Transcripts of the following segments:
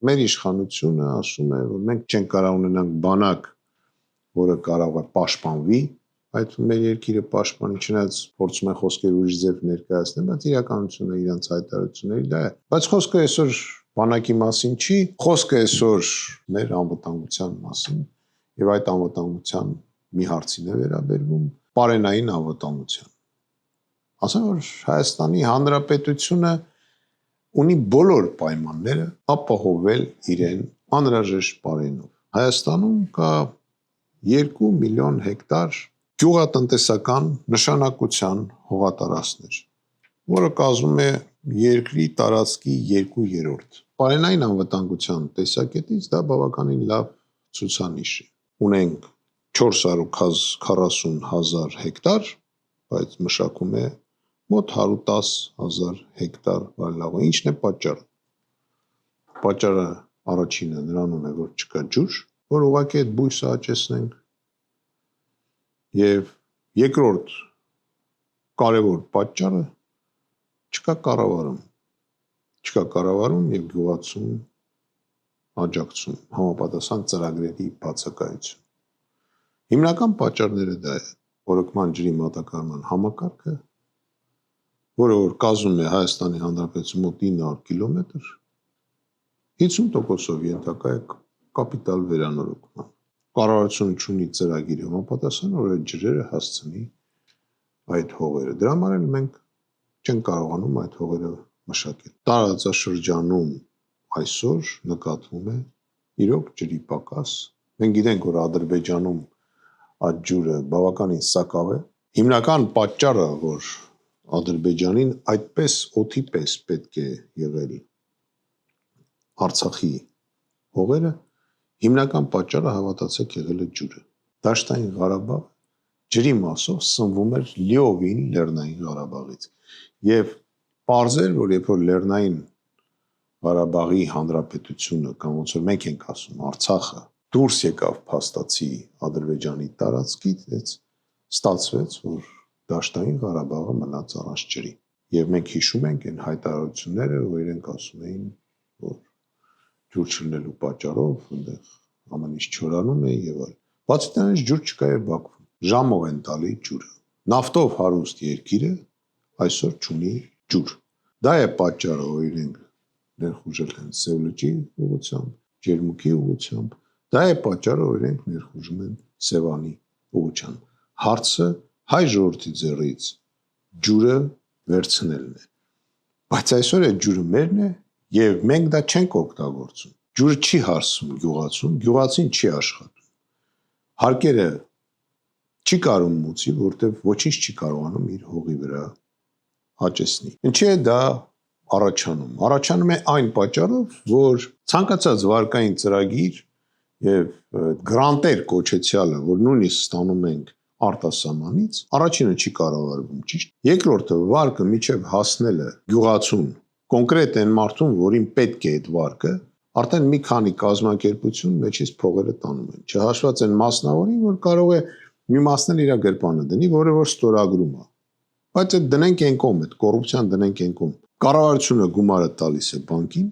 Մեր իշխանությունը ասում է, որ մենք չենք կարող ունենանք բանակ, որը կարող է պաշտպանվի, այդ մեր երկիրը պաշտպանի, չնայած փորձում են խոսքեր ուրիշ ձև ներկայացնել, բայց իրականությունը իրենց հայտարարությունների դա է։ Բայց խոսքը այսօր բանակի մասին չի, խոսքը այսօր մեր անվտանգության մասին եւ այդ անվտանգության մի հարցին է վերաբերվում պարենային անվտանգության։ Ասեմ, որ Հայաստանի Հանրապետությունը ունի բոլոր պայմանները ապահովել իրեն անհրաժեշտ պարենով։ Հայաստանում կա 2 միլիոն հեկտար գյուղատնտեսական նշանակության հողատարածքներ, որը կազմում է երկրի տարածքի 2/3։ Պարենային անվտանգության տեսակետից դա բավականին լավ ցուցանիշ է։ Ունենք 440,000 հեկտար, բայց մշակում է մոտ 110,000 հեկտար վարելավը։ Ինչն է պատճառը։ Պատճառը առաջինը նրանում է, որ չկա ջուր, որ ուղղակի այդ բույսը աճեցնենք, եւ երկրորդ կարևոր պատճառը չկա կառավարում։ Չկա կառավարում եւ գյուղացում աջակցում, համապատասխան ծրագրերի բացակայություն։ Հիմնական պատճառները դա է, ռոռոկման ջրի մատակարարման համակարգը, որը որ կազմում է Հայաստանի Հանրապետության մոտ 900 կիլոմետր, 50%-ով ենթակա է կապիտալ վերանորոգման։ Կառավարությունը ունի ծրագիր համապատասխան, որ այդ ջրերը հասցնի այդ հողերը։ Դրա համար էլ մենք չենք կարողանում այդ հողերը մշակել։ Տարածաշրջանում այսօր նկատվում է իրոք ջրի պակաս։ Մենք գիտենք, որ Ադրբեջանում այդ ջուրը բավականին սակավ է։ Հիմնական պատճառը, որ Ադրբեջանին այդպես օդի պես պետք է եղել Արցախի հողերը, հիմնական պատճառը հավատացեք եղել է ջուրը։ Դաշտային Ղարաբաղ ջրի մասով սնվում էր լիովին Լեռնային Ղարաբաղից։ Եվ պարզ էր, որ երբ որ Լեռնային Ղարաբաղի Հանրապետությունը կամ ոնց որ մենք ենք ասում Արցախը դուրս եկավ փաստացի Ադրբեջանի տարածքից, այդ ստացվեց, որ Դաշտային Ղարաբաղը մնաց առանց ջրի։ Եվ մենք հիշում ենք այն հայտարարությունները, որ իրենք ասում էին, որ ջուր չլինելու պատճառով այնտեղ ամեն ինչ չորանում է եւ այլ։ Բացի դրանից ջուր չկա եւ Բաքվում։ Ժամով են տալի ջուրը։ Նավթով հարուստ երկիրը այսօր չունի ջուր։ Դա է պատճառը, որ իրենք ներխուժել են Սև լճի ուղղությամբ, Ջերմուկի ուղղությամբ։ Դա է պատճառը, որ իրենք ներխուժում են Սևանի ուղղությամբ։ Հարցը հայ ժողովրդի ձեռից ջուրը վերցնելն է։ Բայց այսօր այդ ջուրը մերն է եւ մենք դա չենք օգտագործում։ Ջուրը չի հարսում գյուղացում, գյուղացին չի աշխատում։ Հարկերը չի կարող մուծի, որտեղ ոչինչ չի կարողանում իր հողի վրա աճեցնի։ Ինչի է դա առաջանում։ Առաջանում է այն պատճառով, որ ցանկացած վարկային ծրագիր եւ գրանտեր կոչեցյալը, որ նույնիսկ ստանում ենք արտասահմանից, առաջինը չի կառավարվում, ճիշտ։ Երկրորդը վարկը միջև հասնելը գյուղացուն, կոնկրետ այն մարդուն, որին պետք է այդ վարկը, արդեն մի քանի կազմակերպություն մեջից փողերը տանում են։ Չհաշված այն մասնավորին, որ կարող է մի մասն էլ իր գրպանը դնի, որը որ ստորագրում է։ Բայց այդ դնենք այն կողմ, այդ կոռուպցիան դնենք այն կողմ։ Կառավարությունը գումարը տալիս է բանկին,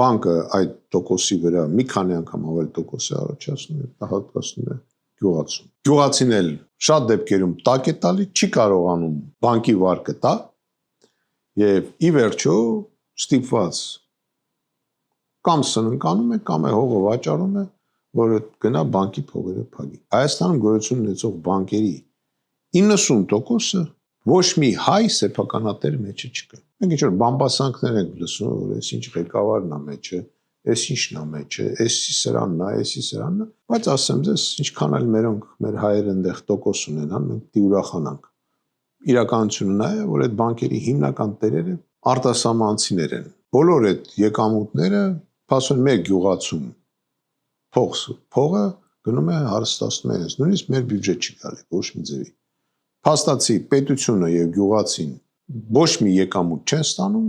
բանկը այդ տոկոսի վրա մի քանի անգամ ավել տոկոս է առաջացնում եւ հատկացնում է գյուղացուն։ Գյուղացին էլ շատ դեպքերում տակ է տալի, չի կարողանում բանկի վարկը տա եւ ի վերջո ստիպված կամ սնանկանում է, կամ է հողը վաճառում է, որը գնա բանկի փողերը փակի։ Հայաստանում գոյություն ունեցող բանկերի 90%-ը ոչ մի հայ սեփականատեր մեջը չկա։ Մենք ինչ-որ բամբասանքներ ենք լսում, որ այս ինչ ղեկավարն է մեջը, այս ինչն է մեջը, էսի սրանն է, էսի սրանն է, բայց ասեմ ձեզ, ինչքան էլ մերոնք մեր հայերը այնտեղ տոկոս ունենան, մենք դի ուրախանանք։ Իրականությունը նա է, որ այդ բանկերի հիմնական տերերը արտասահմանցիներ են։ Բոլոր այդ եկամուտները, փաստորեն մեր գյուղացում փողը գնում է հարստացնում է, նույնիսկ մեր բյուջե չի գալի ոչ մի ձևի։ Փաստացի պետությունը եւ գյուղացին ոչ մի եկամուտ չեն ստանում,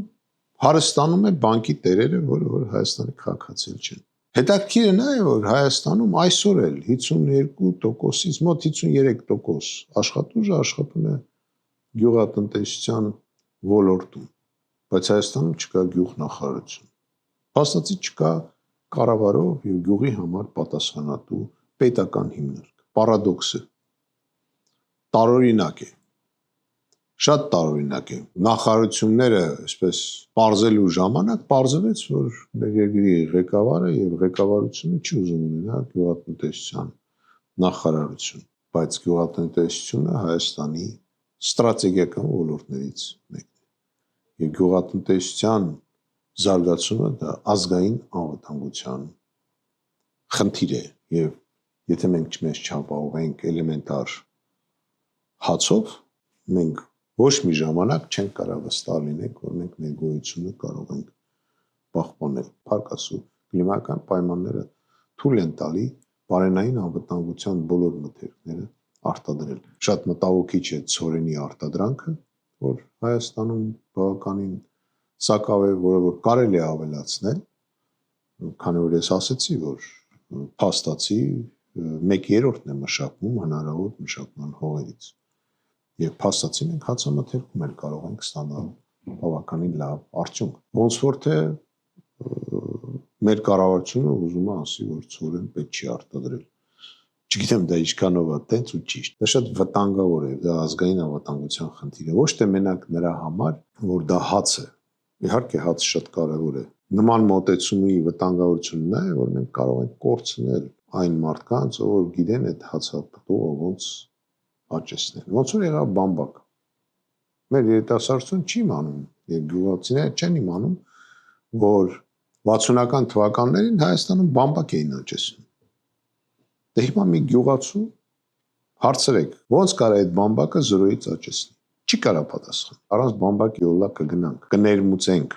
հարստանում է բանկի տերերը, որ Հայաստանի քաղաքացիներ չեն։ Հետաքրքիրը նա է, որ Հայաստանում այսօր էլ 52%-ից մոտ 53% աշխատուժը աշխատում է գյուղատնտեսության ոլորտում, բայց Հայաստանում չկա գյուղնախարարություն։ Փաստացի չկա կառավարող եւ գյուղի համար պատասխանատու պետական հիմնարկ։ Պարադոքսը տարօրինակ է։ Շատ տարօրինակ է։ Նախարարությունները, այսպես բարձելու ժամանակ բարձվեց, որ մեր երկրի ղեկավարը եւ ղեկավարությունը չի ուզում ունենալ գյուղատնտեսության նախարարություն, բայց գյուղատնտեսությունը Հայաստանի ստրատեգիական ոլորտներից մեկն է։ Եվ գյուղատնտեսության զարգացումը դա ազգային անվտանգության խնդիր է եւ եթե մենք մեզ չապահովենք էլեմենտար հացով, մենք ոչ մի ժամանակ չենք կարող վստահ լինենք, որ մենք մեր գոյությունը կարող ենք պահպանել։ Փառք Աստծո, կլիմայական պայմանները թույլ են տալի բարենային անվտանգության բոլոր մթերքները արտադրել։ Շատ մտահոգիչ է ցորենի արտադրանքը, որ Հայաստանում բավականին սակավ է, որը կարելի է ավելացնել, քանի որ ես ասացի, որ փաստացի 1/3-ն է մշակվում հնարավոր մշակման հողերից։ Եվ փաստացի մենք հացամթերքում էլ կարող ենք ստանալ բավականին լավ արդյունք։ Ոնց որ թե մեր կառավարությունը ուզում է ասի, որ ցորեն պետք չի արտադրել։ Չգիտեմ դա ինչքանով է տենց ու ճիշտ։ Դա շատ վտանգավոր է, դա ազգային անվտանգության խնդիր է, ոչ թե մենակ նրա համար, որ դա հաց է։ Իհարկե հացը շատ կարևոր է։ Նման մոտեցումի վտանգավորությունն է, որ մենք կարող ենք կորցնել այն մարդկանց, ով գիտեն այդ հացապտուղը ոնց աճեցնել։ Ոնց որ եղավ բամբակ։ Մեր երիտասարդությունը չի իմանում, եւ գյուղացիները չեն իմանում, որ 60-ական թվականներին Հայաստանում բամբակ էին աճեցնում։ Դե հիմա մի գյուղացու հարցրեք, ոնց կարա այդ բամբակը զրոյից աճեցնել։ Չի կարա պատասխան։ Առանց բամբակի օլա կգնանք, կներմուծենք,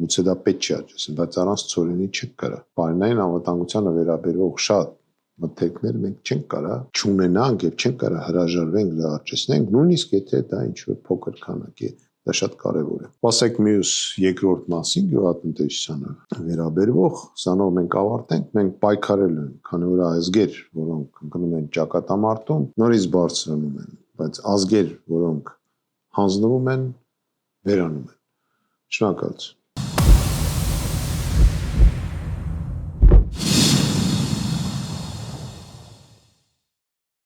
գուցե դա պետք չի աճեցնել, բայց առանց ցորենի չենք կարա։ Բարենային անվտանգությանը վերաբերող շատ մթերքներ մենք չենք կարա չունենանք եւ չենք կարա հրաժարվենք դա աճեցնենք, նույնիսկ եթե դա ինչ-որ փոքր քանակ է։ Դա շատ կարևոր է։ Ասեք մյուս երկրորդ մասին գյուղատնտեսությանը վերաբերող, սրանով մենք ավարտենք, մենք պայքարել ենք, քանի որ ազգեր, որոնք ընկնում են ճակատամարտում, նորից բարձրանում են, բայց ազգեր, որոնք հանձնվում են, վերանում են։ Շնորհակալություն։